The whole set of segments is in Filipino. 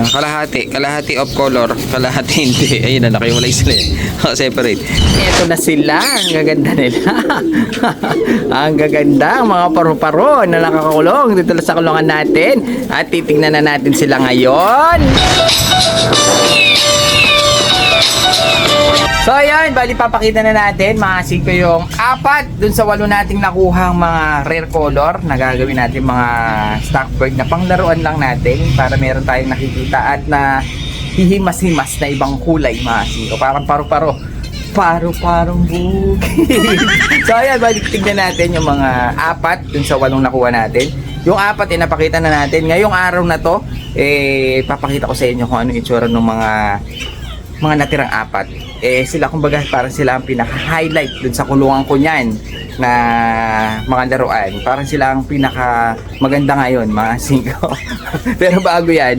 Kalahati of color, kalahati hindi. Ayun na, nakiwalay sila eh. Separate. Ito na sila, ang gaganda nila. Ang gaganda, ang mga paru-paro na nakakakulong dito sa kulungan natin. At titignan na natin sila ngayon. So ayan, bali papakita na natin mga siko yung 4 dun sa 8 nating nakuhang mga rare color na gagawin natin mga stock bird na panglaruan lang natin para meron tayong nakikita at na hihimas-himas na ibang kulay mga siko. Parang paru-paro. Paru-parong bukid. So ayan, bali tignan natin yung mga 4 dun sa 8 nakuha natin. Yung 4 napakita na natin. Ngayong araw na to, papakita ko sa inyo kung ano yung itsura ng mga natirang 4. Sila kumbaga parang sila ang pinaka-highlight dun sa kulungan ko niyan na mga laruan. Parang sila ang pinaka-maganda ngayon, mga 5. Pero bago yan,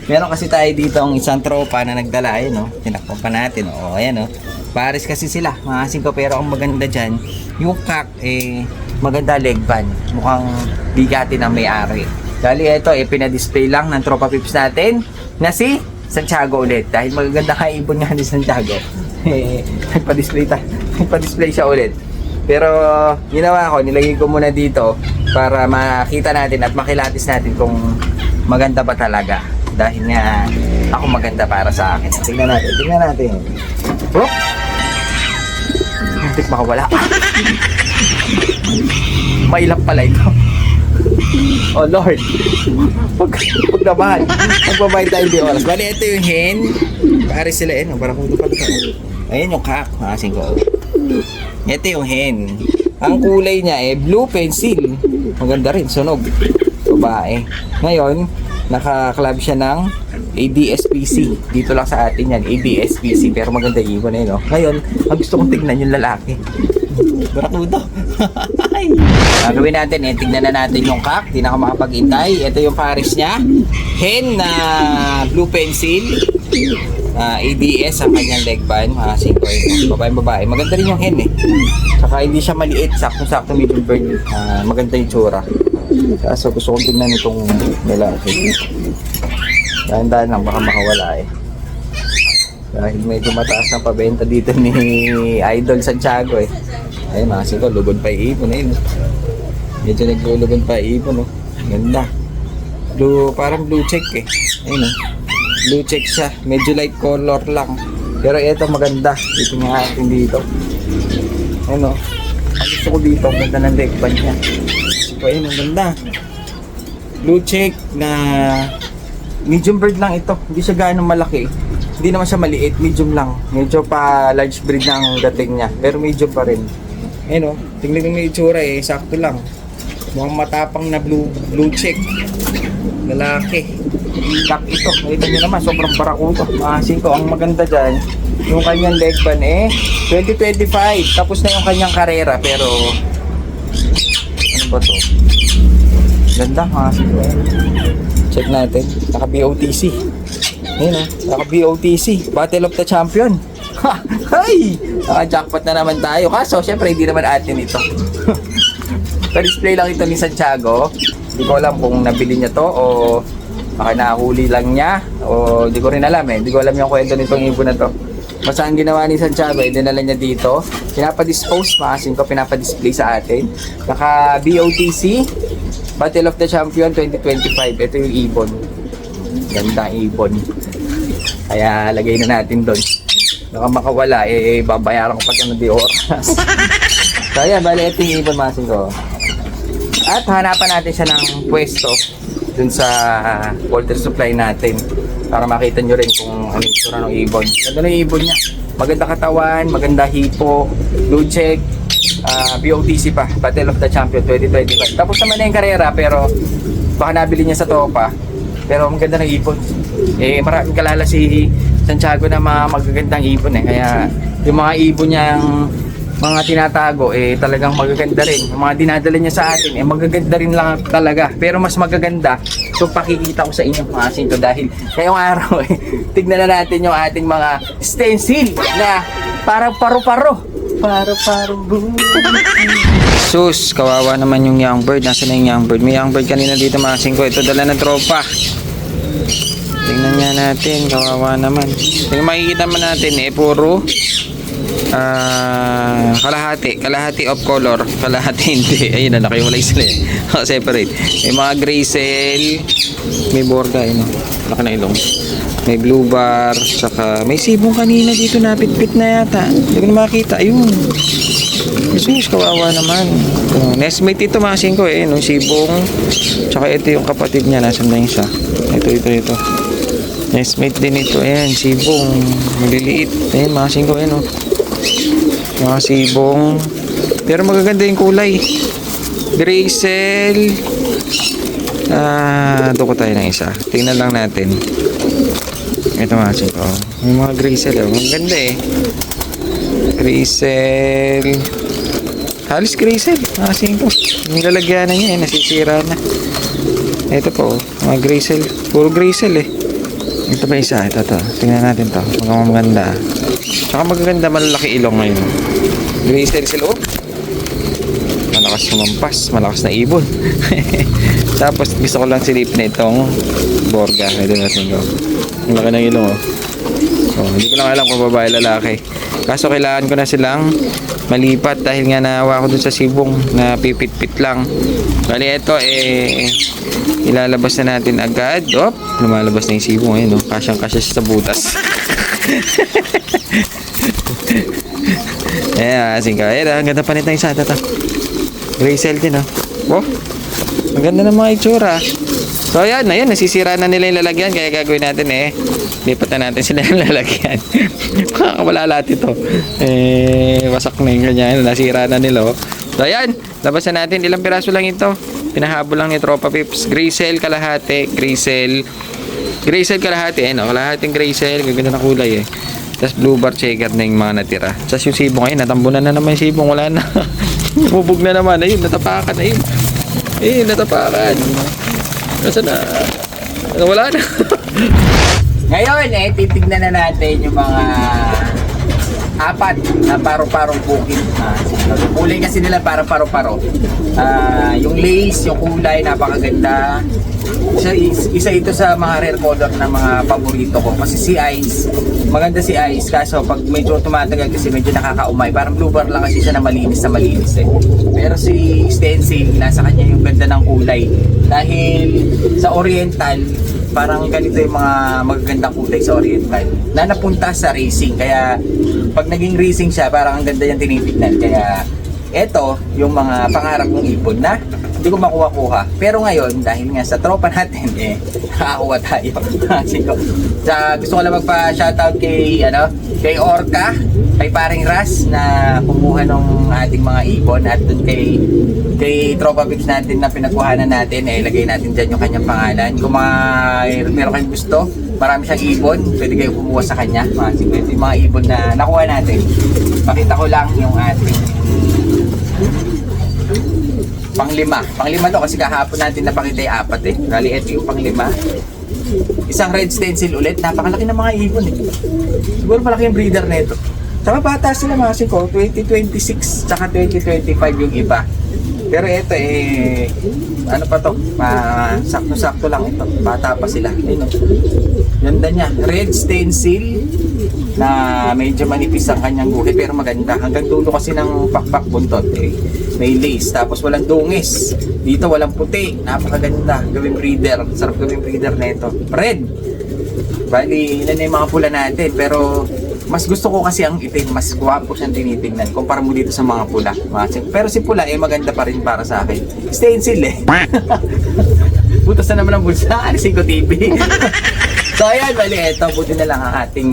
meron kasi tayo dito ang isang tropa na nagdala. Ayun, no? Tinakpan pa natin. O, ayan, no? Pares kasi sila, mga 5. Pero ang maganda dyan, yung cock, maganda leg band. Mukhang bigatin ang may-ari. Dali, ito, pinadisplay lang ng tropa pips natin na si Santiago ulit. Dahil magaganda kaibon nga ni Santiago. Nagpa-display siya ulit. Pero ginawa ko, nilagay ko muna dito para makita natin at makilatis natin kung maganda ba talaga. Dahil nga ako maganda para sa akin. Tingnan natin. Oh! Hindi makawala. Mailap pala ito. Oh Lord, pag naman magbabayad tayo di oras. Bali, ito yung hen. Pare sila barakudo pala ito. Ayan yung cock, mga 5. Ito yung hen. Ang kulay niya blue pencil. Maganda rin, sunog. Babae. Ngayon, naka-club siya ng ADSPC. Dito lang sa atin yan, ADSPC. Pero maganda ibon no? Ngayon, ang gusto kong tignan yung lalaki. Barakudo. Gagawin natin, tignan na natin yung cock. Di na ako makapag-intay. Ito yung pares niya. Hen na blue pencil. ADS ang kanyang leg band. Mga 5. Babae. Maganda rin yung hen Saka hindi siya maliit. Sakto-sakto medium bird. Maganda yung tsura. Kaso gusto kong tignan itong lalaki. Dahan-dahan lang, baka makawala Dahil medyo mataas ang pabenta dito ni Idol Santiago Ayun, mga 5, lubod pa ibon Medyo naglulubod pa ibon Ganda. Parang blue check Ayun blue check siya. Medyo light color lang. Pero ito maganda. Ito nga natin dito. Ayun ang gusto ko dito, ganda ng leg band niya. Ayun, ang ganda. Blue check na medium bird lang ito. Hindi siya gaano malaki. Hindi naman siya maliit, medium lang. Medyo pa large breed ng dating niya. Pero medium pa rin. Ayun tingnan mo yung itsura sakto lang. Mukhang matapang na blue check. Lalaki. Cock ito. Nakita nyo naman, sobrang barakudo. Mga 5, ang maganda dyan, yung kanyang leg band 2025. Tapos na yung kanyang karera. Pero, ano ba to? Ganda mga 5. Check natin. Naka-BOTC. Ayun naka-BOTC. Battle of the Champion. Hay! Naka-jackpot na naman tayo. Kaso, syempre, hindi naman atin ito. Pa-display lang ito ni Santiago. Hindi ko alam kung nabili niya to o baka nahuli lang niya o hindi ko rin alam Hindi ko alam yung kwento nitong ibon na to. Basta ang ginawa ni Santiago dinala niya dito. Pinapadispose, mga 5, pinapadisplay sa atin. Naka-BOTC Battle of the Champion 2025. Ito yung ibon. Ganda ibon. Kaya lagay na natin doon. Baka makawala, babayaran ko pa ito ng di oras. So ayan, bali ito yung ibon mga 5. At hanapan natin siya ng pwesto dun sa water supply natin para makita nyo rin kung ano yung itsura ng ibon. Ganda na yung ibon niya. Maganda katawan, maganda hipo, blue check, BOTC pa, Battle of the Champion 2025. Tapos naman na yung karera pero baka nabili niya sa Topa. Pero maganda ng ibon. Maraming kalala si Santiago na mga magagandang ibon Kaya yung mga ibon niyang mga tinatago talagang magaganda rin. Yung mga dinadala niya sa atin magaganda rin lang talaga. Pero mas magaganda so pakikita ko sa inyo mga 5 dahil ngayong araw tignan na natin yung ating mga stencil na parang paru-paro. Paru-paro. Sus, kawawa naman yung young bird. Nasaan na yung young bird? May young bird kanina dito mga 5. Ito dala ng tropa. Tingnan nga natin, kawawa naman. Yung makikita man natin puro kalahati of color, kalahati hindi. Ayun na, nakiwalay sila separate. May mga gray cell, may borga, laki na ilong. May blue bar, saka may sibong kanina dito, napitpit na yata. Hindi ko na makita, ayun. Jesus, kawawa naman. Nestmate ito, mga singko nung sibong. Tsaka ito yung kapatid niya, nasan na yung siya. Ito. Nestmate din ito, ayan, sibong. Maliliit. Ayan, mga singko, mga sibong. Pero magaganda yung kulay. Gray cell. Duko tayo ng isa. Tingnan lang natin. Ito mga singko. May mga gray cell. Ang ganda Gray cell. Halos gray cell. Mga singko. Yung lalagyanan niya nasisira na. Ito po. Mga gray cell. Puro gray cell Ito pa isa. Ito. Tingnan natin to. Maganda. Tsaka magaganda, malalaki ilong ngayon. Gray cell sila. Malakas sumampas. Malakas na ibon. Tapos gusto ko lang silipin itong borga. Ito natin ko. Ang laki ng ilong hindi ko lang alam kung babae lalaki. Kaso kailangan ko na silang malipat dahil nga nahawa ko dun sa sibong na pipit-pit lang. Bali ito ilalabas na natin agad. Lumalabas na yung sibong kasyang-kasya sa butas. Ang ganda pa nito yung sata. Gray cell din ang ganda ng mga itsura. So ayan, nasisira na nila yung lalagyan. Kaya gagawin natin lipat na natin sila yung lalagyan. Makakawala lahat ito. Wasak na yung ganyan. Nasira na nila So ayan, labas na natin. Ilang piraso lang ito. Pinahabol lang ni Tropa Pips. Gray cell kalahati. Gray cell kalahati. Kalahating gray cell. Gaganda na kulay Tapos blue bar checker na yung mga natira. Tapos yung sibong natambunan na naman yung sibong. Wala na. Bubog na naman. Ayun, natapakan. Natapakan. Nasaan na? Wala na. Ngayon titignan na natin yung mga apat na paro-parong bukid. Kulay kasi nila para paro-paro. Yung lace, yung kulay, napakaganda. Isa ito sa mga rare color na mga paborito ko. Kasi si Ice, maganda si Ice. Kaso pag medyo tumatagal kasi medyo nakakaumay. Parang blue bar lang kasi siya na malinis Pero si Stencil, nasa kanya yung ganda ng kulay. Dahil sa Oriental, parang ganito yung mga magagandang kulay sa Oriental na napunta sa racing. Kaya pag naging racing siya, parang ang ganda yung tinitignan. Kaya eto yung mga pangarap kong ipon na hindi ko makuha-kuha. Pero ngayon, dahil nga sa tropa natin, nakakuha tayo. Gusto ko lang magpa-shoutout kay Orca, kay Paring Ras na kumuha ng ating mga ibon at dun kay Tropa Pips natin na pinagkuhanan natin, ilagay natin dyan yung kanyang pangalan. Kung meron kayong gusto, marami siyang ibon, pwede kayo kumuha sa kanya. Ito yung mga ibon na nakuha natin. Pakita ko lang yung ating Panglima to kasi kahapon natin napakita yung apat Kali ito yung panglima. Isang red stencil ulit. Napakalaki ng mga ibon Siguro malaki yung breeder na ito. Saka bata sila mga singko. 2026 tsaka 2025 yung iba. Pero ito ano pa to? Sakto-sakto lang ito. Bata pa sila. Ganda niya. Red stencil na medyo manipis ang kanyang guhit pero maganda. Hanggang dulo kasi ng pakpak buntot may lace, tapos walang dungis. Dito walang puti. Napakaganda. Gawing breeder. Sarap gawing breeder na ito. Red. Bali, ilan na yung mga pula natin. Pero mas gusto ko kasi ang itim. Mas guwapo siyang tinitingnan. Kumpara mo dito sa mga pula. Pero si pula maganda pa rin para sa akin. Stencil Butas na naman ang bulsa. Alisin ko TV. So ayan, bali, eto, buti na lang ang ating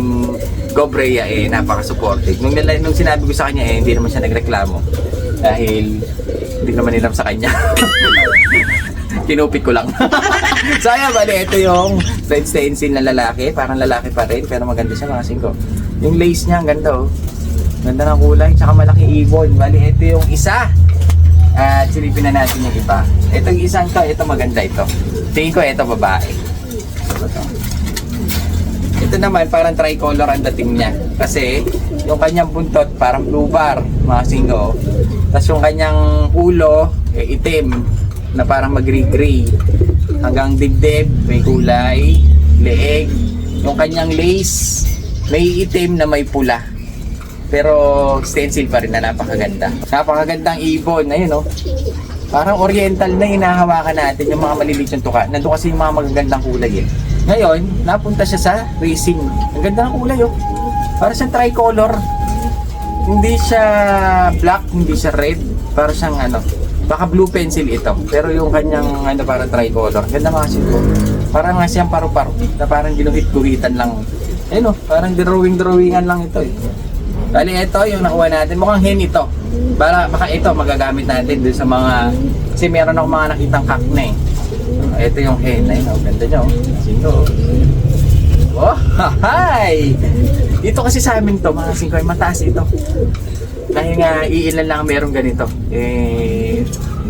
Gobrea napaka-supportive. Nung sinabi ko sa kanya hindi naman siya nagreklamo. Dahil hindi naman nilam sa kanya. Kinupit ko lang. So ayan, bali, ito yung red stencil na lalaki. Parang lalaki pa rin, pero maganda siya mga singko. Yung lace niya, ang ganda Ganda ng kulay, tsaka malaki ibon. Bali, ito yung isa. At silipin na natin yung iba. Ito yung isang ito maganda ito. Tingin ko ito babae. Ito naman parang tricolor ang dating niya. Kasi yung kanyang buntot parang blue bar, mga singko. Tapos yung kanyang ulo itim na parang mag-gray-gray. Hanggang dibdib may kulay, leeg, yung kanyang lace, may itim na may pula. Pero stencil pa rin na napakaganda. Napakagandang ibon. Ayun, oh. Parang oriental na hinahawakan natin yung mga maliliit yung tuka. Nandun kasi yung mga magagandang kulay eh. Ngayon, napunta siya sa racing. Ang ganda ng kulay, oh. Para siyang tricolor. Hindi siya black, hindi siya red. Para siyang ano, baka blue pencil ito. Pero yung kanyang ano, parang tricolor. Ganda mga sito. Parang nga siyang paru-paro. Na parang ginuhit-guhitan lang. Ayun, oh. Parang drawingan lang ito eh. Bali, ito yung nakuha natin. Mukhang hen ito. Para baka ito magagamit natin dun sa mga, kasi meron ako mga nakitang kak na eh. Ito yung hen. Ayun, oh, ganda niya, oh. Sino, oh. Hi! Dito kasi sa amin to, mga 5 mataas ito. Dahil nga iilan lang meron ganito. Eh,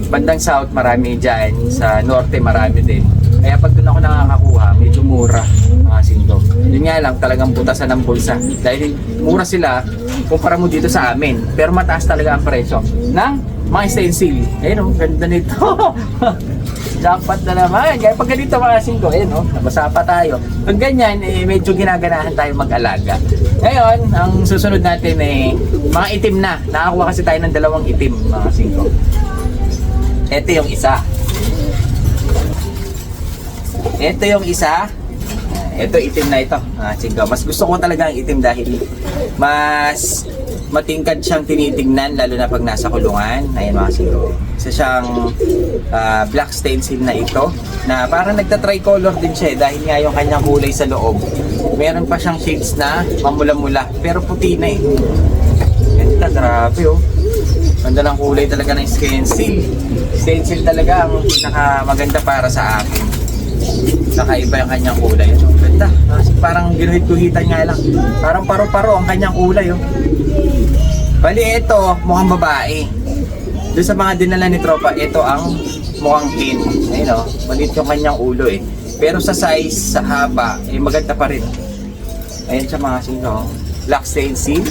bandang south marami dyan, sa norte marami din. Kaya pag doon ako nakakakuha, medyo mura mga 5. Yun nga lang, talagang butasan ng bulsa. Dahil mura sila, kumpara mo dito sa amin. Pero mataas talaga ang presyo ng mga stencil. Ayun, oh, ganda nito. Jackpot na naman. Kaya pag ganito mga 5, ayun, oh, nabasa pa tayo. Pag ganyan, eh, medyo ginaganahan tayo mag-alaga. Ngayon, ang susunod natin eh, mga itim na. Nakakuha kasi tayo ng 2 itim, mga 5. Ito yung isa. Ito yung isa. Ito itim na ito. Mas gusto ko talaga ang itim dahil mas matingkad siyang tinitingnan lalo na pag nasa kulungan. Ayan mga siro. Isa siyang black stencil na ito na parang nagta-tricolor din siya dahil nga yung kanyang kulay sa loob. Meron pa siyang shades na mamula-mula pero puti na eh. Ganda, grabe oh. Ganda ng kulay talaga ng stencil. Stencil talaga ang pinaka maganda para sa akin. Nakaiba yung kanyang kulay. So, ganda. Parang ginuhit-guhitan nga lang. Parang paro-paro ang kanyang kulay. Oh. Bali, ito, mukhang babae. Doon sa mga dinala ni Tropa, ito ang mukhang hen. Ayun o, maliit yung kanyang ulo eh. Pero sa size, sa haba, eh, maganda pa rin. Ayun siya mga sino. Black stencil.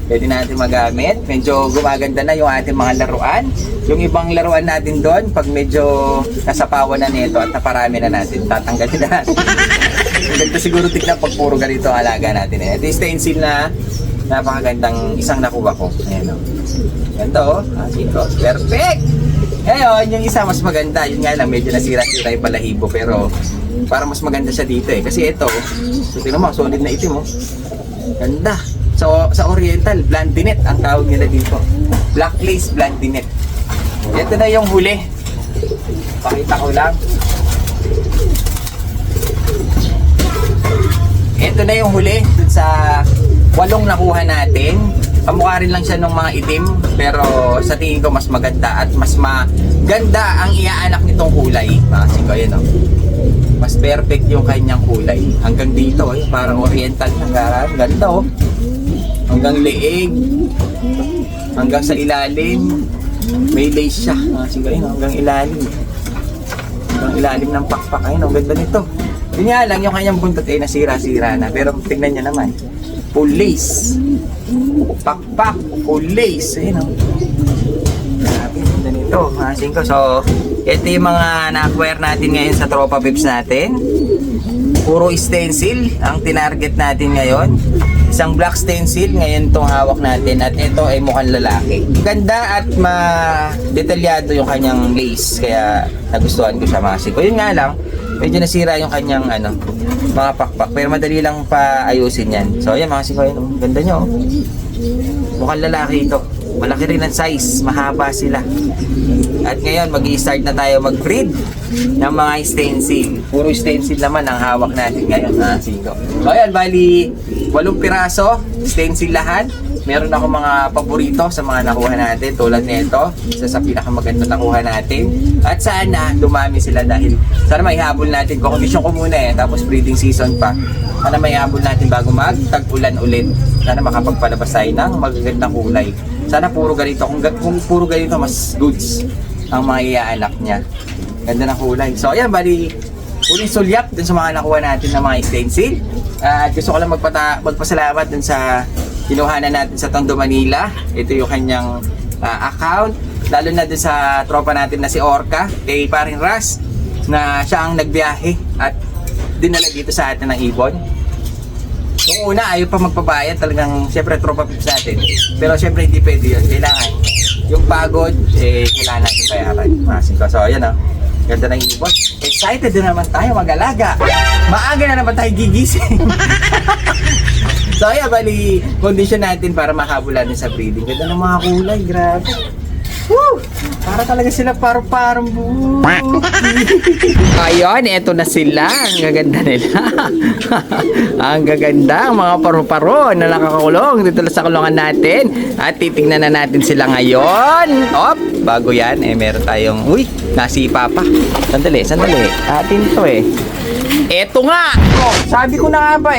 Pwede natin magamit. Medyo gumaganda na yung ating mga laruan. Yung ibang laruan natin doon, pag medyo nasapawan na nito at naparami na natin, tatanggalin na natin. Ganda siguro tignan pag puro ganito ang alaga natin. Ito yung stencil na napakagandang isang nakuha ko. Ayan o. Ganda o. Perfect! Ngayon, yung isa mas maganda. Yun nga lang, medyo nasira-sira yung balahibo. Pero para mas maganda siya dito eh. Kasi ito, so tingnan mo, solid na itim o. Ganda. So, sa Oriental, blondinet ang tawag nila dito. Black lace blondinet. Ito na yung huli. Pakita ko lang. Ito na yung huli dun sa 8 nakuha natin. Kamukha rin lang siya ng mga itim, pero sa tingin ko mas maganda at mas maganda ang iaanak nitong kulay. Kasi ko yun, oh. Mas perfect yung kanyang kulay. Hanggang dito, eh, parang Oriental na ganda, oh. Hanggang leeg, hanggang sa ilalim, may lace siya. Kasi ko yun, hanggang ilalim. Hanggang ilalim ng pakpak. Ayun, ang ganda nito. Yun nga lang, yung kanyang buntot ay nasira-sira na. Pero tingnan niya naman. Full lace. Pakpak, full lace. Ayun o. Grabe, ganda nito. Masin ko. So, ito yung mga na-acquire natin ngayon sa Tropa Pips natin. Puro stencil ang tinarget natin ngayon. Isang black stencil, ngayon itong hawak natin. At ito ay mukhang lalaki. Ganda at ma-detalyado yung kanyang lace. Kaya nagustuhan ko siya mga siko. Yun nga lang, medyo nasira yung kanyang mga pakpak. Pero madali lang paayusin yan. So ayan mga siko, yun, ganda nyo. Oh. Mukhang lalaki ito. Malaki rin ang size, mahaba sila. At ngayon, mag-i-start na tayo mag-breed ng mga stencil. Puro stencil naman ang hawak natin ngayon. So ayan, bali 8 piraso, stencil lahat. Meron ako mga paborito sa mga nakuha natin tulad nito, isa sa pinakamaganda nakuha natin. At sana dumami sila dahil sana may habol natin. Kukondisyon ko muna eh, tapos breeding season pa. Sana may habol natin bago mag-tag-ulan ulit. Sana makapagpalabas tayo ng magagandang kulay. Sana puro ganito. Kung puro ganito, mas goods ang mga iaalak niya. Ganda ng kulay. So ayan, bali uling sulyap dun sa mga nakuha natin ng mga stencil. At gusto ko lang magpasalamat dun sa kinuhanan natin sa Tondo, Manila. Ito yung kanyang account. Lalo na dun sa tropa natin na si Orca, kay Paring Ras, na siya ang nagbiyahe at dinala dito sa atin ng ibon. Yung una, ayaw pa magpabayad. Talagang, syempre, tropa pips natin. Pero syempre, hindi pwede yun. Kailangan, yung pagod, kailangan natin bayaran. So, ayan o. Ganda ng ibon. Excited din naman tayo mag-alaga. Maaga na naman tayo gigising. So, ayan, bali, condition natin para mahabulan din sa breeding. Ganda ng mga kulay, grabe. Woo! Para talaga sila parang ayun, eto na sila. Ang gaganda nila. Ang gaganda, ang mga paru-paro na nakakakulong dito sa kulungan natin. At titignan na natin sila ngayon. Op, bago yan, meron tayong, uy, nasipa pa. Sandali. Atin to Eto nga. Oh, sabi ko na nga ba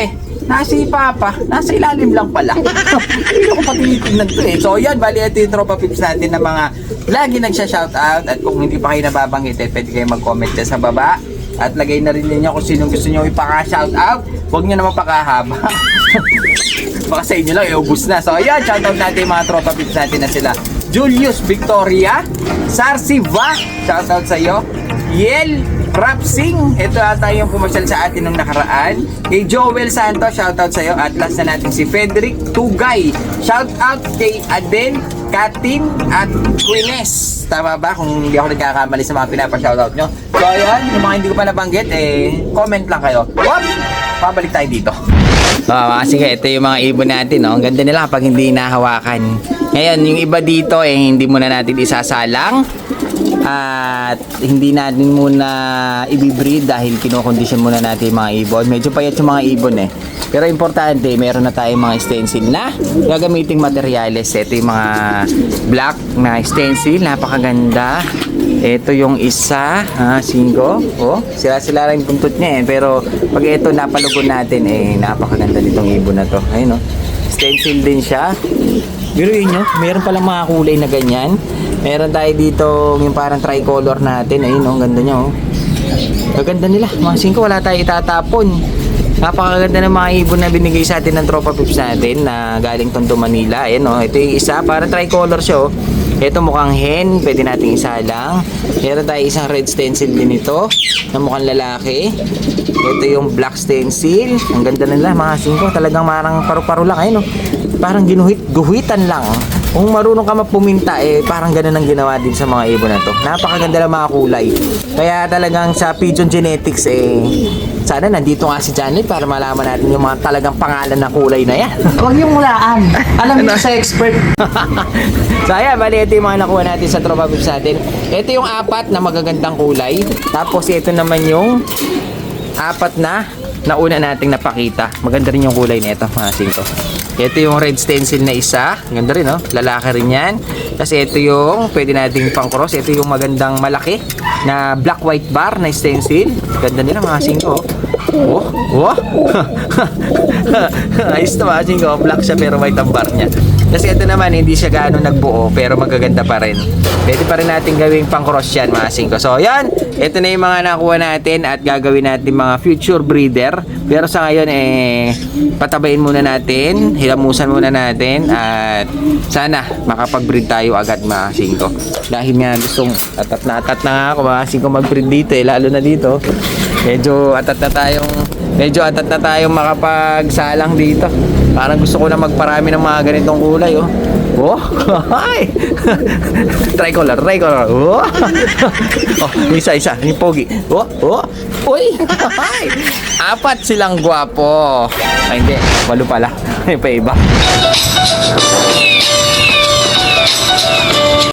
nasipa pa. Nasa ilalim lang pala. Hindi ko pa tinitignan to So yan, bali ito yung tropa pips natin na mga lagi nagsha-shoutout. At kung hindi pa kayo nababanggit, pwede kayo mag-comment dyan sa baba. At lagay na rin ninyo kung sino gusto nyo ipaka-shoutout. Huwag nyo naman pakahaba. Baka sa inyo lang, ubus na. So ayan, shoutout natin yung mga tropa pips natin na sila Julius Victoria, Sarsiva, shoutout sa iyo. Yel Rapsing, ito ata yung pumasyal sa atin nung nakaraan. Kay Joel Santos, shoutout sa iyo. At last na natin si Frederick Tugay, shoutout kay Aden, Katin at Quines. Tama ba? Kung hindi ako nagkakamali sa mga pinapa-shoutout nyo. So ayan, yung mga hindi ko pa nabanggit, comment lang kayo. Wop! Pabalik tayo dito. Sige, ito yung mga ibon natin, no? Ang ganda nila kapag hindi nahawakan. Ngayon, yung iba dito, hindi muna natin isasalang. At hindi natin muna i-breed dahil kinokondisyon muna natin yung mga ibon. Medyo payat yung mga ibon Pero importante, meron na tayong mga stencil na gagamiting materyales. Ito yung mga black na stencil, napakaganda. Ito yung isa, singgo. Sila rin buntot niya Pero pag ito napalugon natin, napakaganda nitong ibon na to. Ayun stencil din siya. Biruin nyo, meron palang mga kulay na ganyan. Meron tayo dito yung parang tricolor natin. Ayun ang ganda niya Gaganda nila. Mga singko, wala tayo itatapon. Napakaganda ng mga ibon na binigay sa atin ng tropa pips natin na galing Tondo, Manila. Ayan ito yung isa, parang tricolor siya Ito mukhang hen, pwede nating isalang. Meron tayo isang red stencil din ito na mukhang lalaki. Ito yung black stencil. Ang ganda nila mga singko, talagang marang paru-paro lang. Ayun parang guhitan lang. Kung marunong ka mapuminta, parang ganun ang ginawa din sa mga ibon na to. Napakaganda ng mga kulay. Kaya talagang sa Pigeon Genetics, sana nandito nga si Janet para malaman natin yung mga talagang pangalan na kulay na yan. Huwag yung mulaan. Alam niyo sa expert. So ayan, bali ito yung mga nakuha natin sa tropa pips natin. Ito yung 4 na magagandang kulay. Tapos ito naman yung 4 na nauna nating napakita. Maganda rin yung kulay nito, mga singko. Ito yung red stencil na isa. Ganda rin, lalaki rin yan. Kasi ito yung pwede nating pang-cross. Ito yung magandang malaki na black-white bar na stencil. Ganda nila mga singko. Ayos na mga singko. Black siya pero white ang bar niya. Kasi ito naman, hindi siya gaano nagbuo pero magaganda pa rin. Pwede pa rin natin gawing pang-cross yan mga singko. So yan, ito na yung mga nakuha natin at gagawin natin mga future breeder. Pero sa ngayon, patabayin muna natin, hilamusan muna natin at sana makapag-breed tayo agad mga singko. Dahil nga gustong atat na nga ako mga singko mag-breed dito lalo na dito. Medyo atat na tayong makapagsalang dito. Parang gusto ko na magparami ng mga ganitong kulay Hi! Tricolor. Isa, yung pogi. Uy! Hi! 4 silang gwapo. Ay, hindi. 8 pala. May pa iba.